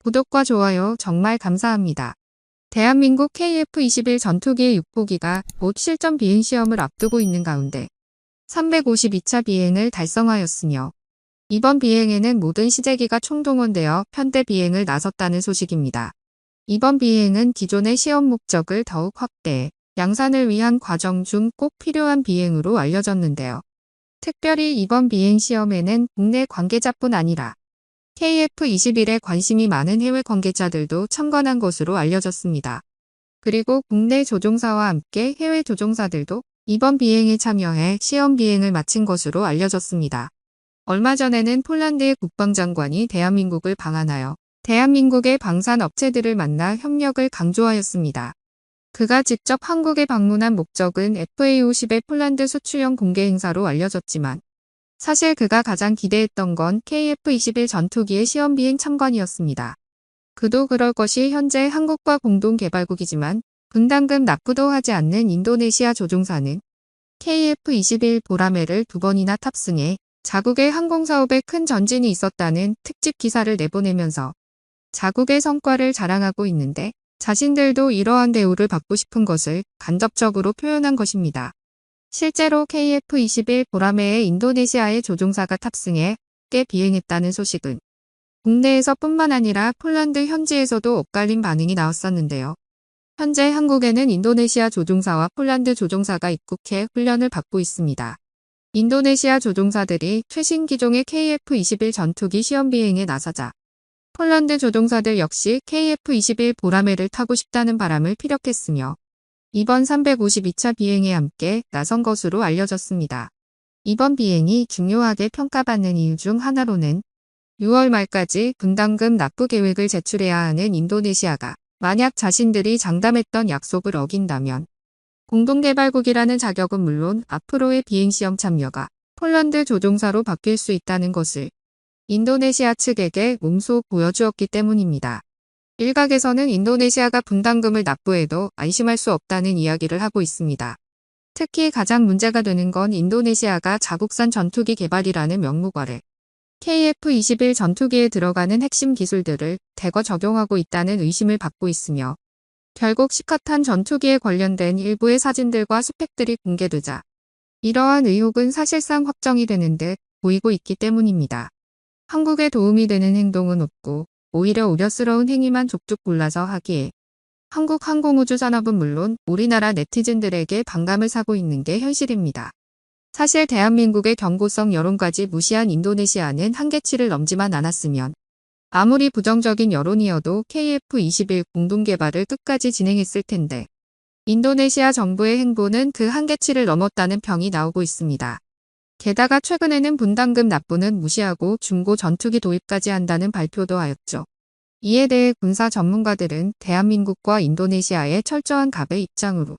구독과 좋아요 정말 감사합니다. 대한민국 KF-21 전투기의 6호기가 곧 실전 비행 시험을 앞두고 있는 가운데 352차 비행을 달성하였으며 이번 비행에는 모든 시제기가 총동원되어 편대 비행을 나섰다는 소식입니다. 이번 비행은 기존의 시험 목적을 더욱 확대해 양산을 위한 과정 중 꼭 필요한 비행으로 알려졌는데요. 특별히 이번 비행 시험에는 국내 관계자뿐 아니라 KF-21에 관심이 많은 해외 관계자들도 참관한 것으로 알려졌습니다. 그리고 국내 조종사와 함께 해외 조종사들도 이번 비행에 참여해 시험 비행을 마친 것으로 알려졌습니다. 얼마 전에는 폴란드의 국방장관이 대한민국을 방한하여 대한민국의 방산 업체들을 만나 협력을 강조하였습니다. 그가 직접 한국에 방문한 목적은 FA-50의 폴란드 수출형 공개 행사로 알려졌지만 사실 그가 가장 기대했던 건 KF-21 전투기의 시험 비행 참관이었습니다. 그도 그럴 것이 현재 한국과 공동 개발국이지만 분담금 납부도 하지 않는 인도네시아 조종사는 KF-21 보라매를 2번이나 탑승해 자국의 항공사업에 큰 전진이 있었다는 특집 기사를 내보내면서 자국의 성과를 자랑하고 있는데 자신들도 이러한 대우를 받고 싶은 것을 간접적으로 표현한 것입니다. 실제로 KF-21 보라매에 인도네시아의 조종사가 탑승해 함께 비행했다는 소식은 국내에서 뿐만 아니라 폴란드 현지에서도 엇갈린 반응이 나왔었는데요. 현재 한국에는 인도네시아 조종사와 폴란드 조종사가 입국해 훈련을 받고 있습니다. 인도네시아 조종사들이 최신 기종의 KF-21 전투기 시험 비행에 나서자 폴란드 조종사들 역시 KF-21 보라매를 타고 싶다는 바람을 피력했으며 이번 352차 비행에 함께 나선 것으로 알려졌습니다. 이번 비행이 중요하게 평가받는 이유 중 하나로는 6월 말까지 분담금 납부 계획을 제출해야 하는 인도네시아가 만약 자신들이 장담했던 약속을 어긴다면 공동개발국이라는 자격은 물론 앞으로의 비행시험 참여가 폴란드 조종사로 바뀔 수 있다는 것을 인도네시아 측에게 몸소 보여주었기 때문입니다. 일각에서는 인도네시아가 분담금을 납부해도 안심할 수 없다는 이야기를 하고 있습니다. 특히 가장 문제가 되는 건 인도네시아가 자국산 전투기 개발이라는 명목 아래 KF-21 전투기에 들어가는 핵심 기술들을 대거 적용하고 있다는 의심을 받고 있으며 결국 시카탄 전투기에 관련된 일부의 사진들과 스펙들이 공개되자 이러한 의혹은 사실상 확정이 되는 듯 보이고 있기 때문입니다. 한국에 도움이 되는 행동은 없고 오히려 우려스러운 행위만 족족 골라서 하기에 한국 항공우주산업은 물론 우리나라 네티즌들에게 반감을 사고 있는 게 현실입니다. 사실 대한민국의 경고성 여론까지 무시한 인도네시아는 한계치를 넘지만 않았으면 아무리 부정적인 여론이어도 KF-21 공동개발을 끝까지 진행했을 텐데 인도네시아 정부의 행보는 그 한계치를 넘었다는 평이 나오고 있습니다. 게다가 최근에는 분담금 납부는 무시하고 중고 전투기 도입까지 한다는 발표도 하였죠. 이에 대해 군사 전문가들은 대한민국과 인도네시아의 철저한 갑의 입장으로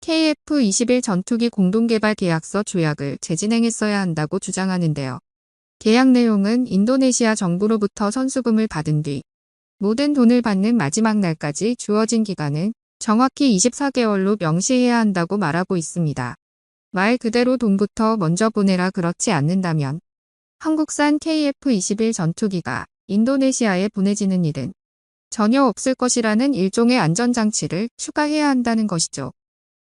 KF-21 전투기 공동개발 계약서 조약을 재진행했어야 한다고 주장하는데요. 계약 내용은 인도네시아 정부로부터 선수금을 받은 뒤 모든 돈을 받는 마지막 날까지 주어진 기간은 정확히 24개월로 명시해야 한다고 말하고 있습니다. 말 그대로 돈부터 먼저 보내라. 그렇지 않는다면 한국산 KF-21 전투기가 인도네시아에 보내지는 일은 전혀 없을 것이라는 일종의 안전장치를 추가해야 한다는 것이죠.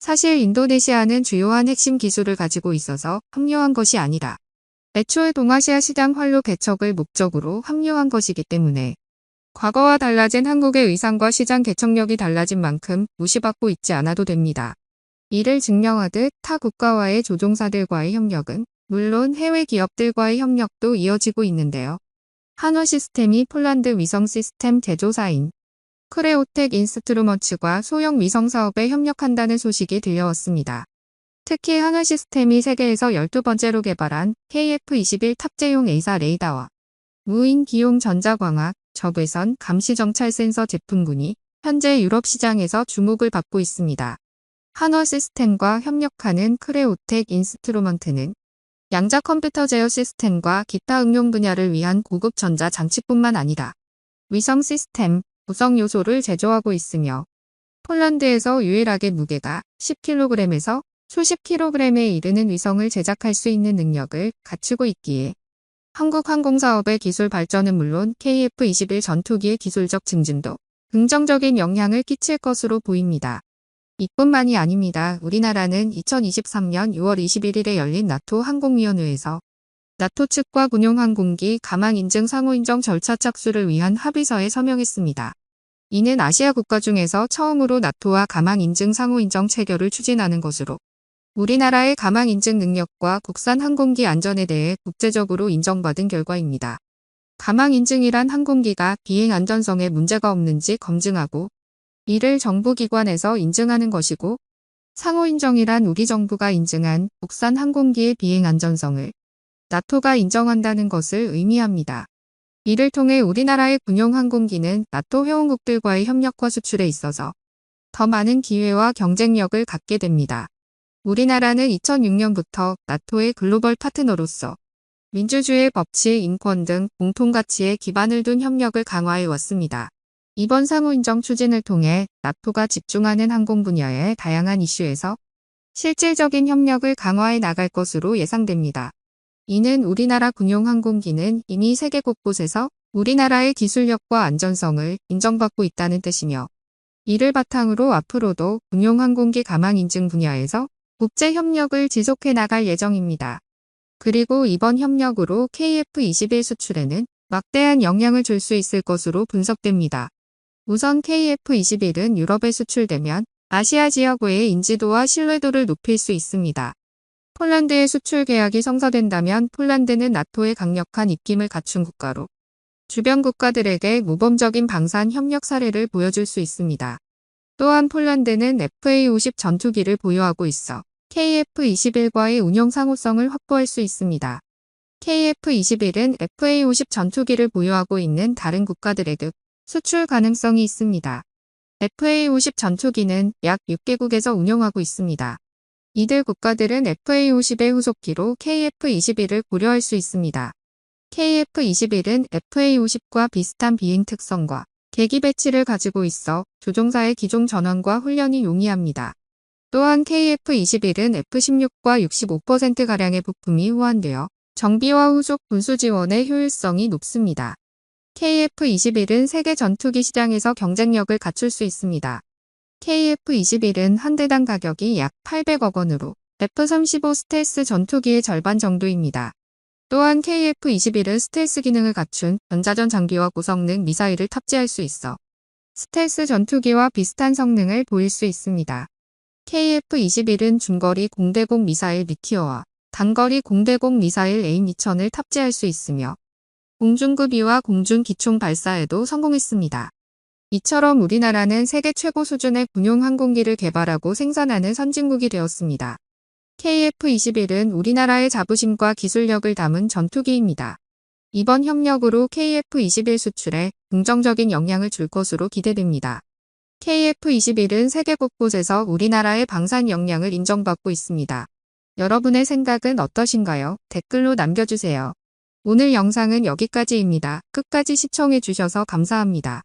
사실 인도네시아는 주요한 핵심 기술을 가지고 있어서 합류한 것이 아니라 애초에 동아시아 시장 활로 개척을 목적으로 합류한 것이기 때문에 과거와 달라진 한국의 의상과 시장 개척력이 달라진 만큼 무시받고 있지 않아도 됩니다. 이를 증명하듯 타 국가와의 조종사들과의 협력은 물론 해외 기업들과의 협력도 이어지고 있는데요. 한화시스템이 폴란드 위성 시스템 제조사인 크레오텍 인스트루먼츠와 소형 위성 사업에 협력한다는 소식이 들려왔습니다. 특히 한화시스템이 세계에서 12번째로 개발한 KF-21 탑재용 A사 레이더와 무인 기용 전자광학, 적외선 감시 정찰 센서 제품군이 현재 유럽 시장에서 주목을 받고 있습니다. 한화시스템과 협력하는 크레오텍 인스트루먼트는 양자 컴퓨터 제어 시스템과 기타 응용 분야를 위한 고급 전자 장치뿐만 아니라 위성 시스템, 구성 요소를 제조하고 있으며 폴란드에서 유일하게 무게가 10kg에서 수십 kg에 이르는 위성을 제작할 수 있는 능력을 갖추고 있기에 한국 항공사업의 기술 발전은 물론 KF-21 전투기의 기술적 증진도 긍정적인 영향을 끼칠 것으로 보입니다. 이뿐만이 아닙니다. 우리나라는 2023년 6월 21일에 열린 나토 항공위원회에서 나토 측과 군용 항공기 가망 인증 상호 인정 절차 착수를 위한 합의서에 서명했습니다. 이는 아시아 국가 중에서 처음으로 나토와 가망 인증 상호 인정 체결을 추진하는 것으로 우리나라의 가망 인증 능력과 국산 항공기 안전에 대해 국제적으로 인정받은 결과입니다. 가망 인증이란 항공기가 비행 안전성에 문제가 없는지 검증하고 이를 정부기관에서 인증하는 것이고, 상호 인정이란 우리 정부가 인증한 국산 항공기의 비행 안전성을 나토가 인정한다는 것을 의미합니다. 이를 통해 우리나라의 군용 항공기는 나토 회원국들과의 협력과 수출에 있어서 더 많은 기회와 경쟁력을 갖게 됩니다. 우리나라는 2006년부터 나토의 글로벌 파트너로서 민주주의 법치, 인권 등 공통가치에 기반을 둔 협력을 강화해 왔습니다. 이번 상호인정 추진을 통해 나토가 집중하는 항공 분야의 다양한 이슈에서 실질적인 협력을 강화해 나갈 것으로 예상됩니다. 이는 우리나라 군용 항공기는 이미 세계 곳곳에서 우리나라의 기술력과 안전성을 인정받고 있다는 뜻이며, 이를 바탕으로 앞으로도 군용 항공기 가망 인증 분야에서 국제 협력을 지속해 나갈 예정입니다. 그리고 이번 협력으로 KF-21 수출에는 막대한 영향을 줄 수 있을 것으로 분석됩니다. 우선 KF-21은 유럽에 수출되면 아시아 지역 외의 인지도와 신뢰도를 높일 수 있습니다. 폴란드의 수출 계약이 성사된다면 폴란드는 나토의 강력한 입김을 갖춘 국가로 주변 국가들에게 모범적인 방산 협력 사례를 보여줄 수 있습니다. 또한 폴란드는 FA-50 전투기를 보유하고 있어 KF-21과의 운용 상호성을 확보할 수 있습니다. KF-21은 FA-50 전투기를 보유하고 있는 다른 국가들에게 수출 가능성이 있습니다. FA-50 전투기는 약 6개국에서 운용하고 있습니다. 이들 국가들은 FA-50의 후속기로 KF-21을 고려할 수 있습니다. KF-21은 FA-50과 비슷한 비행 특성과 계기 배치를 가지고 있어 조종사의 기종 전환과 훈련이 용이합니다. 또한 KF-21은 F-16과 65%가량의 부품이 호환되어 정비와 후속 분수 지원의 효율성이 높습니다. KF-21은 세계 전투기 시장에서 경쟁력을 갖출 수 있습니다. KF-21은 한 대당 가격이 약 800억 원으로 F-35 스텔스 전투기의 절반 정도입니다. 또한 KF-21은 스텔스 기능을 갖춘 전자전 장비와 고성능 미사일을 탑재할 수 있어 스텔스 전투기와 비슷한 성능을 보일 수 있습니다. KF-21은 중거리 공대공 미사일 미티어와 단거리 공대공 미사일 AIM-2000을 탑재할 수 있으며 공중급유와 공중기총 발사에도 성공했습니다. 이처럼 우리나라는 세계 최고 수준의 군용 항공기를 개발하고 생산하는 선진국이 되었습니다. KF-21은 우리나라의 자부심과 기술력을 담은 전투기입니다. 이번 협력으로 KF-21 수출에 긍정적인 영향을 줄 것으로 기대됩니다. KF-21은 세계 곳곳에서 우리나라의 방산 역량을 인정받고 있습니다. 여러분의 생각은 어떠신가요? 댓글로 남겨주세요. 오늘 영상은 여기까지입니다. 끝까지 시청해주셔서 감사합니다.